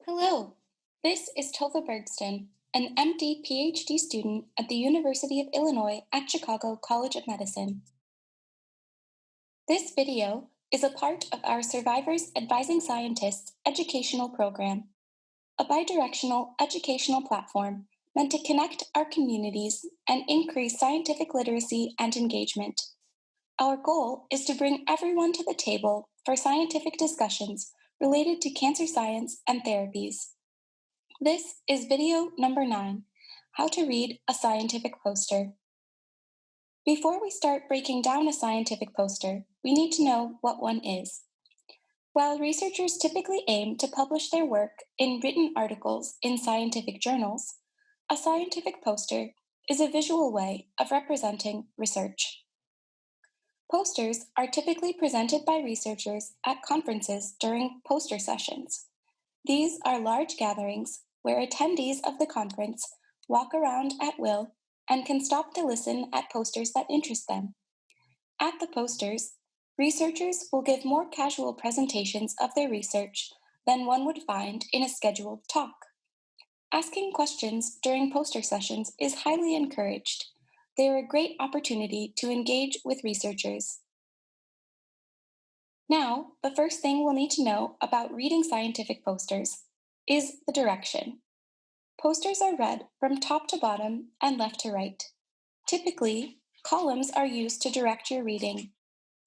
Hello, this is Tova Bergston, an MD PhD student at the University of Illinois at Chicago College of Medicine. This video is a part of our Survivors Advising Scientists educational program, a bidirectional educational platform meant to connect our communities and increase scientific literacy and engagement. Our goal is to bring everyone to the table for scientific discussions related to cancer science and therapies. This is video number 9, How to Read a Scientific Poster. Before we start breaking down a scientific poster, we need to know what one is. While researchers typically aim to publish their work in written articles in scientific journals, a scientific poster is a visual way of representing research. Posters are typically presented by researchers at conferences during poster sessions. These are large gatherings where attendees of the conference walk around at will and can stop to listen at posters that interest them. At the posters, researchers will give more casual presentations of their research than one would find in a scheduled talk. Asking questions during poster sessions is highly encouraged. They are a great opportunity to engage with researchers. Now, the first thing we'll need to know about reading scientific posters is the direction. Posters are read from top to bottom and left to right. Typically, columns are used to direct your reading.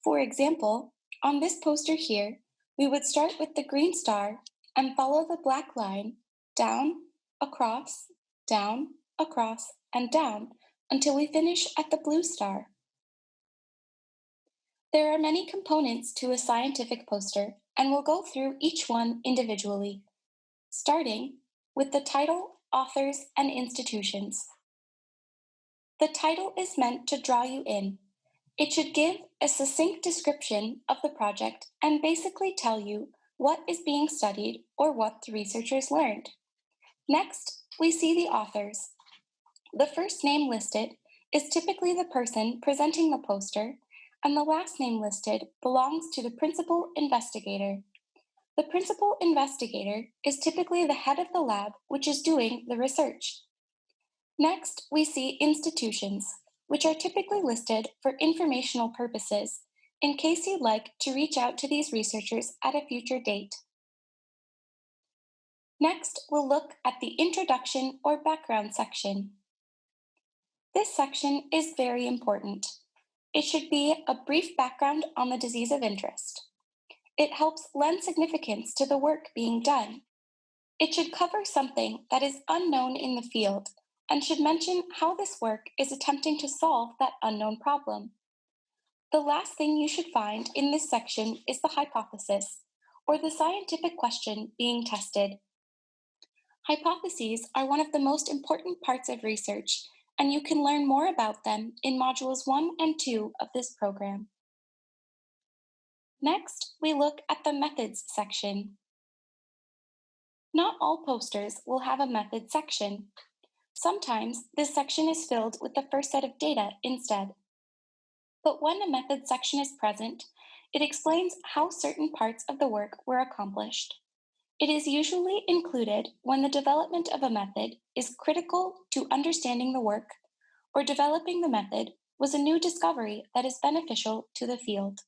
For example, on this poster here, we would start with the green star and follow the black line down, across, and down until we finish at the blue star. There are many components to a scientific poster, and we'll go through each one individually, starting with the title, authors, and institutions. The title is meant to draw you in. It should give a succinct description of the project and basically tell you what is being studied or what the researchers learned. Next, we see the authors. The first name listed is typically the person presenting the poster, and the last name listed belongs to the principal investigator. The principal investigator is typically the head of the lab which is doing the research. Next, we see institutions, which are typically listed for informational purposes, in case you'd like to reach out to these researchers at a future date. Next, we'll look at the introduction or background section. This section is very important. It should be a brief background on the disease of interest. It helps lend significance to the work being done. It should cover something that is unknown in the field and should mention how this work is attempting to solve that unknown problem. The last thing you should find in this section is the hypothesis, or the scientific question being tested. Hypotheses are one of the most important parts of research, and you can learn more about them in modules 1 and 2 of this program. Next, we look at the methods section. Not all posters will have a methods section. Sometimes this section is filled with the first set of data instead. But when a methods section is present, it explains how certain parts of the work were accomplished. It is usually included when the development of a method is critical to understanding the work, or developing the method was a new discovery that is beneficial to the field.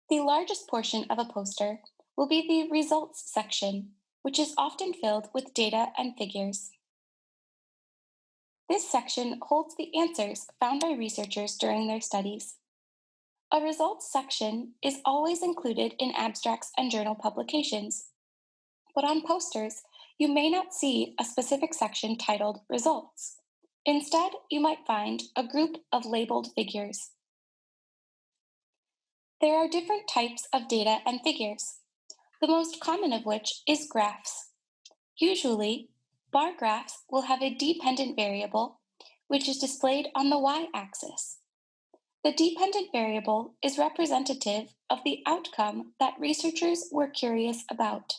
The largest portion of a poster will be the results section, which is often filled with data and figures. This section holds the answers found by researchers during their studies. A results section is always included in abstracts and journal publications, but on posters, you may not see a specific section titled Results. Instead, you might find a group of labeled figures. There are different types of data and figures, the most common of which is graphs. Usually, bar graphs will have a dependent variable, which is displayed on the y-axis. The dependent variable is representative of the outcome that researchers were curious about.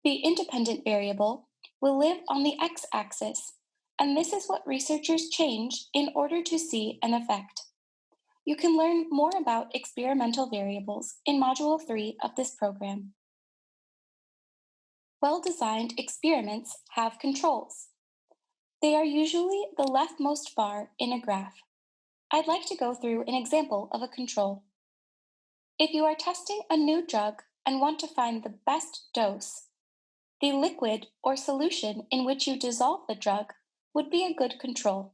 The independent variable will live on the x-axis, and this is what researchers change in order to see an effect. You can learn more about experimental variables in Module 3 of this program. Well-designed experiments have controls. They are usually the leftmost bar in a graph. I'd like to go through an example of a control. If you are testing a new drug and want to find the best dose, the liquid or solution in which you dissolve the drug would be a good control.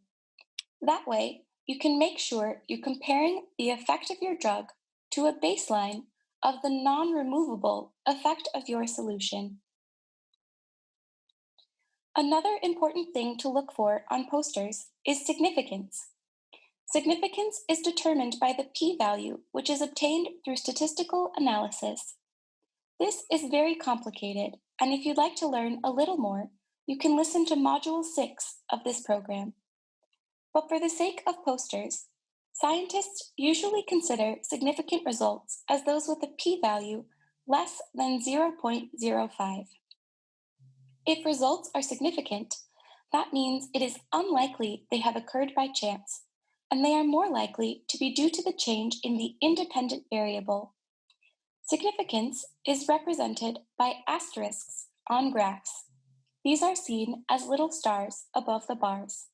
That way, you can make sure you're comparing the effect of your drug to a baseline of the non-removable effect of your solution. Another important thing to look for on posters is significance. Significance is determined by the p-value, which is obtained through statistical analysis. This is very complicated, and if you'd like to learn a little more, you can listen to Module 6 of this program. But for the sake of posters, scientists usually consider significant results as those with a p-value less than 0.05. If results are significant, that means it is unlikely they have occurred by chance, and they are more likely to be due to the change in the independent variable. Significance is represented by asterisks on graphs. These are seen as little stars above the bars.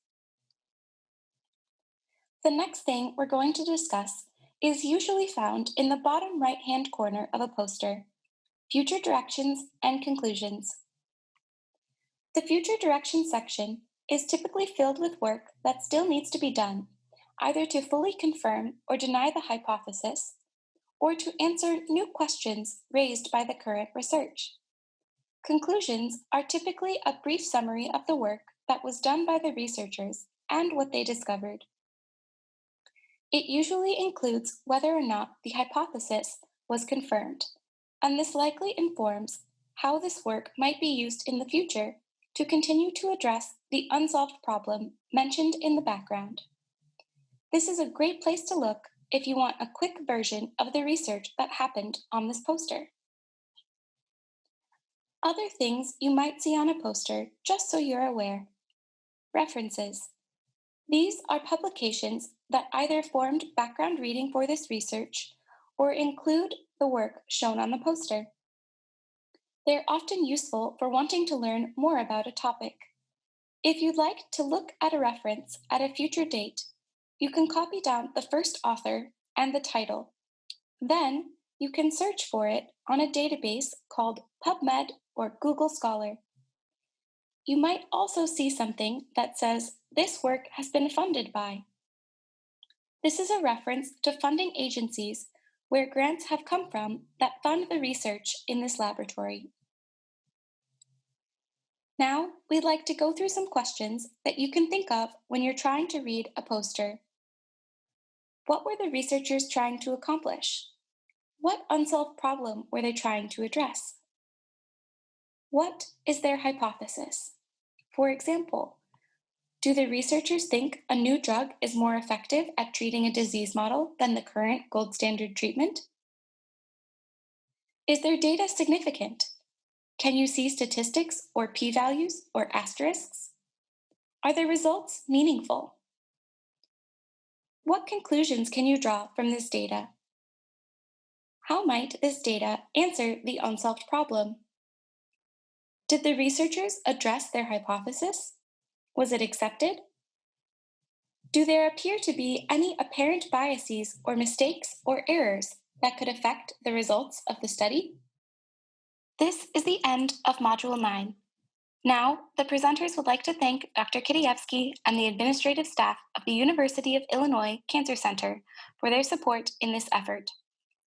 The next thing we're going to discuss is usually found in the bottom right-hand corner of a poster: future directions and conclusions. The future directions section is typically filled with work that still needs to be done, either to fully confirm or deny the hypothesis, or to answer new questions raised by the current research. Conclusions are typically a brief summary of the work that was done by the researchers and what they discovered. It usually includes whether or not the hypothesis was confirmed, and this likely informs how this work might be used in the future to continue to address the unsolved problem mentioned in the background. This is a great place to look if you want a quick version of the research that happened on this poster. Other things you might see on a poster, just so you're aware. References. These are publications that either formed background reading for this research or include the work shown on the poster. They're often useful for wanting to learn more about a topic. If you'd like to look at a reference at a future date, you can copy down the first author and the title. Then you can search for it on a database called PubMed or Google Scholar. You might also see something that says, "This work has been funded by." This is a reference to funding agencies where grants have come from that fund the research in this laboratory. Now, we'd like to go through some questions that you can think of when you're trying to read a poster. What were the researchers trying to accomplish? What unsolved problem were they trying to address? What is their hypothesis? For example, do the researchers think a new drug is more effective at treating a disease model than the current gold standard treatment? Is their data significant? Can you see statistics or p-values or asterisks? Are the results meaningful? What conclusions can you draw from this data? How might this data answer the unsolved problem? Did the researchers address their hypothesis? Was it accepted? Do there appear to be any apparent biases or mistakes or errors that could affect the results of the study? This is the end of Module 9. Now, the presenters would like to thank Dr. Kidievsky and the administrative staff of the University of Illinois Cancer Center for their support in this effort.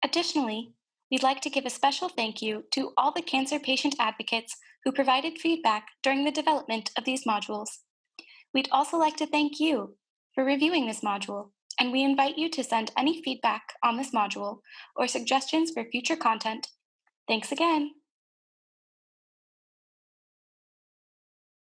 Additionally, we'd like to give a special thank you to all the cancer patient advocates who provided feedback during the development of these modules. We'd also like to thank you for reviewing this module, and we invite you to send any feedback on this module or suggestions for future content. Thanks again.